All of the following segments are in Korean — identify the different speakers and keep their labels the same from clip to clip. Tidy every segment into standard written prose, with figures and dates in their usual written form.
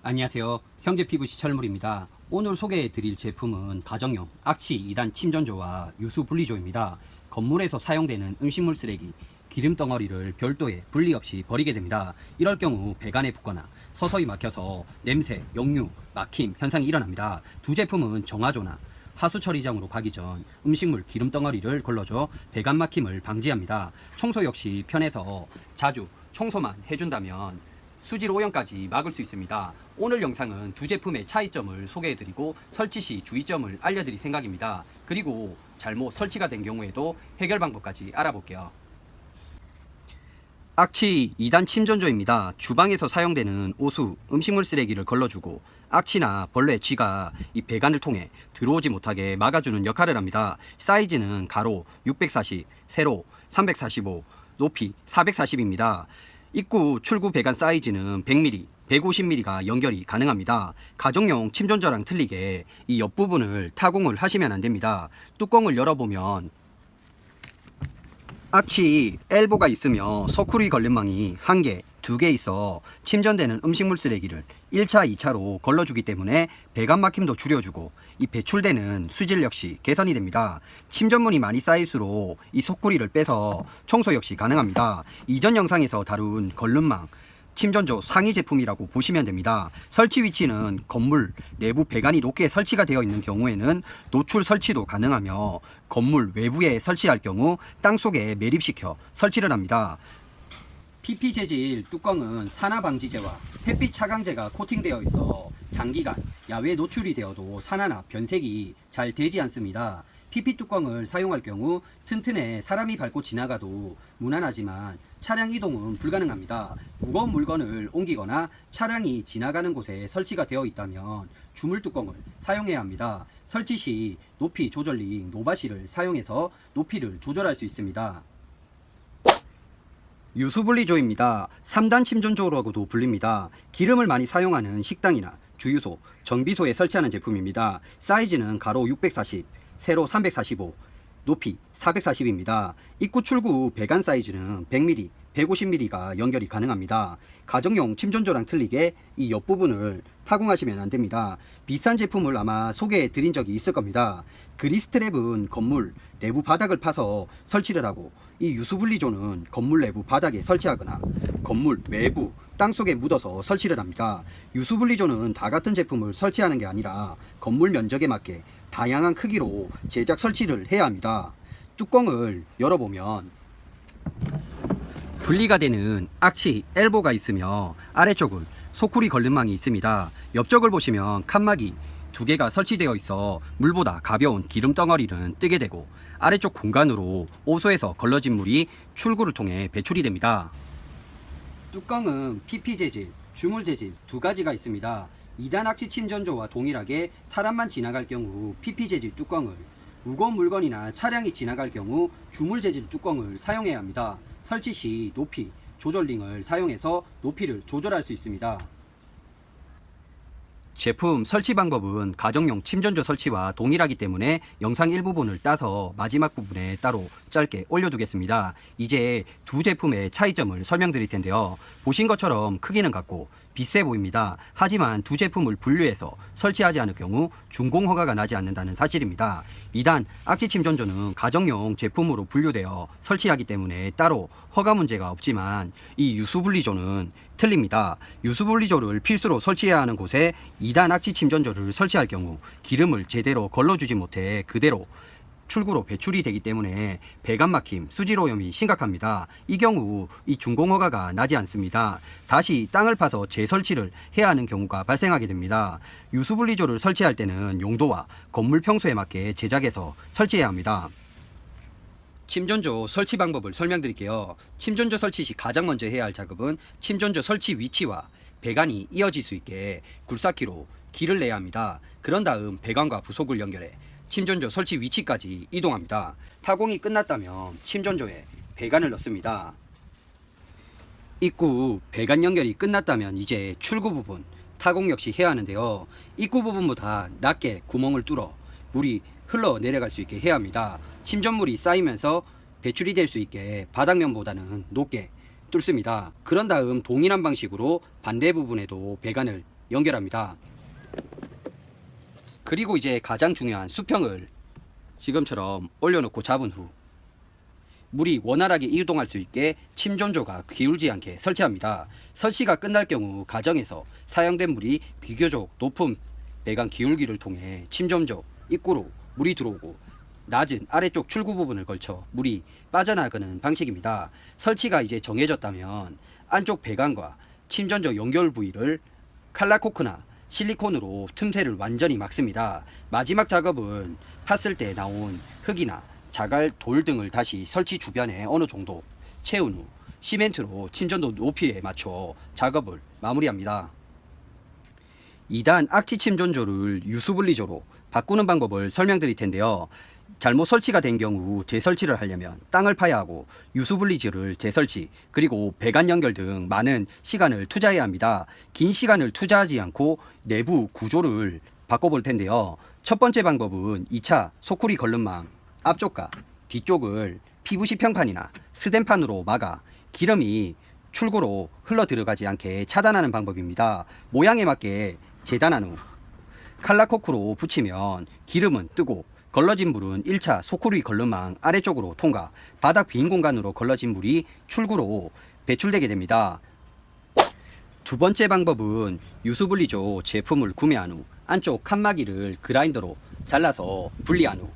Speaker 1: 안녕하세요. 형제피부시 철물입니다. 오늘 소개해드릴 제품은 가정용 악취 2단 침전조와 유수 분리조입니다. 건물에서 사용되는 음식물 쓰레기, 기름 덩어리를 별도의 분리 없이 버리게 됩니다. 이럴 경우 배관에 붙거나 서서히 막혀서 냄새, 역류, 막힘 현상이 일어납니다. 두 제품은 정화조나 하수 처리장으로 가기 전 음식물 기름 덩어리를 걸러줘 배관 막힘을 방지합니다. 청소 역시 편해서 자주 청소만 해준다면 수질 오염까지 막을 수 있습니다. 오늘 영상은 두 제품의 차이점을 소개해드리고 설치 시 주의점을 알려드릴 생각입니다. 그리고 잘못 설치가 된 경우에도 해결 방법까지 알아볼게요. 악취 2단 침전조입니다. 주방에서 사용되는 오수, 음식물 쓰레기를 걸러주고 악취나 벌레, 쥐가 이 배관을 통해 들어오지 못하게 막아주는 역할을 합니다. 사이즈는 가로 640, 세로 345, 높이 440입니다. 입구 출구 배관 사이즈는 100mm, 150mm가 연결이 가능합니다. 가정용 침전조랑 틀리게 이 옆부분을 타공을 하시면 안됩니다. 뚜껑을 열어보면 악취 엘보가 있으며 서쿠리 걸림망이 1개, 2개 있어 침전되는 음식물 쓰레기를 1차, 2차로 걸러주기 때문에 배관 막힘도 줄여주고 이 배출되는 수질 역시 개선이 됩니다. 침전물이 많이 쌓일수록 이 서쿠리를 빼서 청소 역시 가능합니다. 이전 영상에서 다룬 걸림망 침전조 상위 제품이라고 보시면 됩니다. 설치 위치는 건물 내부 배관이 높게 설치가 되어 있는 경우에는 노출 설치도 가능하며 건물 외부에 설치할 경우 땅속에 매립시켜 설치를 합니다. PP 재질 뚜껑은 산화 방지제와 햇빛 차광제가 코팅되어 있어 장기간 야외 노출이 되어도 산화나 변색이 잘 되지 않습니다. PP 뚜껑을 사용할 경우 튼튼해 사람이 밟고 지나가도 무난하지만 차량 이동은 불가능합니다. 무거운 물건을 옮기거나 차량이 지나가는 곳에 설치가 되어 있다면 주물 뚜껑을 사용해야 합니다. 설치 시 높이 조절링 노바시를 사용해서 높이를 조절할 수 있습니다. 유수분리조입니다. 3단 침전조라고도 불립니다. 기름을 많이 사용하는 식당이나 주유소, 정비소에 설치하는 제품입니다. 사이즈는 가로 640, 세로 345, 높이 440입니다. 입구 출구 배관 사이즈는 100mm, 150mm가 연결이 가능합니다. 가정용 침전조랑 틀리게 이 옆부분을 타공하시면 안됩니다. 비싼 제품을 아마 소개해 드린 적이 있을 겁니다. 그리스트랩은 건물 내부 바닥을 파서 설치를 하고 이 유수분리조는 건물 내부 바닥에 설치하거나 건물 외부 땅속에 묻어서 설치를 합니다. 유수분리조는 다 같은 제품을 설치하는 게 아니라 건물 면적에 맞게 다양한 크기로 제작 설치를 해야 합니다. 뚜껑을 열어보면 분리가 되는 악취 엘보가 있으며 아래쪽은 소쿠리 걸림망이 있습니다. 옆쪽을 보시면 칸막이 2개가 설치되어 있어 물보다 가벼운 기름 덩어리는 뜨게 되고 아래쪽 공간으로 오수에서 걸러진 물이 출구를 통해 배출이 됩니다. 뚜껑은 PP 재질, 주물 재질 2가지가 있습니다. 2단 악취 침전조와 동일하게 사람만 지나갈 경우 PP 재질 뚜껑을, 무거운 물건이나 차량이 지나갈 경우 주물 재질 뚜껑을 사용해야 합니다. 설치 시 높이 조절링을 사용해서 높이를 조절할 수 있습니다. 제품 설치 방법은 가정용 침전조 설치와 동일하기 때문에 영상 일부분을 따서 마지막 부분에 따로 짧게 올려두겠습니다. 이제 두 제품의 차이점을 설명드릴 텐데요. 보신 것처럼 크기는 같고 비슷해 보입니다. 하지만 두 제품을 분류해서 설치하지 않을 경우 준공 허가가 나지 않는다는 사실입니다. 2단 악취 침전조는 가정용 제품으로 분류되어 설치하기 때문에 따로 허가 문제가 없지만 이 유수분리조는 틀립니다. 유수분리조를 필수로 설치해야 하는 곳에 2단 악취 침전조를 설치할 경우 기름을 제대로 걸러주지 못해 그대로 출구로 배출이 되기 때문에 배관 막힘, 수질 오염이 심각합니다. 이 경우 이 준공 허가가 나지 않습니다. 다시 땅을 파서 재설치를 해야 하는 경우가 발생하게 됩니다. 유수분리조를 설치할 때는 용도와 건물 평수에 맞게 제작해서 설치해야 합니다. 침전조 설치 방법을 설명드릴게요. 침전조 설치 시 가장 먼저 해야 할 작업은 침전조 설치 위치와 배관이 이어질 수 있게 굴삭기로 길을 내야 합니다. 그런 다음 배관과 부속을 연결해 침전조 설치 위치까지 이동합니다. 타공이 끝났다면 침전조에 배관을 넣습니다. 입구 배관 연결이 끝났다면 이제 출구 부분 타공 역시 해야 하는데요. 입구 부분보다 낮게 구멍을 뚫어 물이 흘러 내려갈 수 있게 해야 합니다. 침전물이 쌓이면서 배출이 될 수 있게 바닥면보다는 높게 뚫습니다. 그런 다음 동일한 방식으로 반대 부분에도 배관을 연결합니다. 그리고 이제 가장 중요한 수평을 지금처럼 올려놓고 잡은 후 물이 원활하게 이동할 수 있게 침전조가 기울지 않게 설치합니다. 설치가 끝날 경우 가정에서 사용된 물이 비교적 높은 배관 기울기를 통해 침전조 입구로 물이 들어오고 낮은 아래쪽 출구 부분을 걸쳐 물이 빠져나가는 방식입니다. 설치가 이제 정해졌다면 안쪽 배관과 침전조 연결 부위를 칼라코크나 실리콘으로 틈새를 완전히 막습니다. 마지막 작업은 팠을 때 나온 흙이나 자갈, 돌 등을 다시 설치 주변에 어느 정도 채운 후 시멘트로 침전도 높이에 맞춰 작업을 마무리합니다. 2단 악취 침전조를 유수분리조로 바꾸는 방법을 설명드릴 텐데요. 잘못 설치가 된 경우 재설치를 하려면 땅을 파야 하고 유수분리지를 재설치 그리고 배관 연결 등 많은 시간을 투자해야 합니다. 긴 시간을 투자하지 않고 내부 구조를 바꿔볼 텐데요. 첫 번째 방법은 2차 소쿠리 걸름망 앞쪽과 뒤쪽을 PVC 평판이나 스텐판으로 막아 기름이 출구로 흘러 들어가지 않게 차단하는 방법입니다. 모양에 맞게 재단한 후 칼라코크로 붙이면 기름은 뜨고 걸러진 물은 1차 소쿠리 걸름망 아래쪽으로 통과, 바닥 빈 공간으로 걸러진 물이 출구로 배출되게 됩니다. 두 번째 방법은 유수분리조 제품을 구매한 후 안쪽 칸막이를 그라인더로 잘라서 분리한 후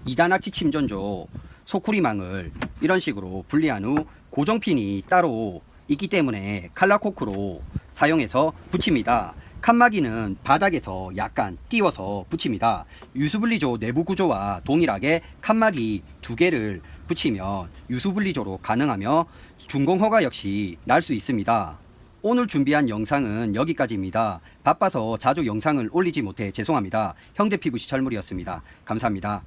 Speaker 1: 2단 악취 침전조 소쿠리망을 이런 식으로 분리한 후 고정핀이 따로 있기 때문에 칼라코크로 사용해서 붙입니다. 칸막이는 바닥에서 약간 띄워서 붙입니다. 유수분리조 내부 구조와 동일하게 칸막이 2개를 붙이면 유수분리조로 가능하며 준공허가 역시 날 수 있습니다. 오늘 준비한 영상은 여기까지입니다. 바빠서 자주 영상을 올리지 못해 죄송합니다. 형대 PVC 철물이었습니다. 감사합니다.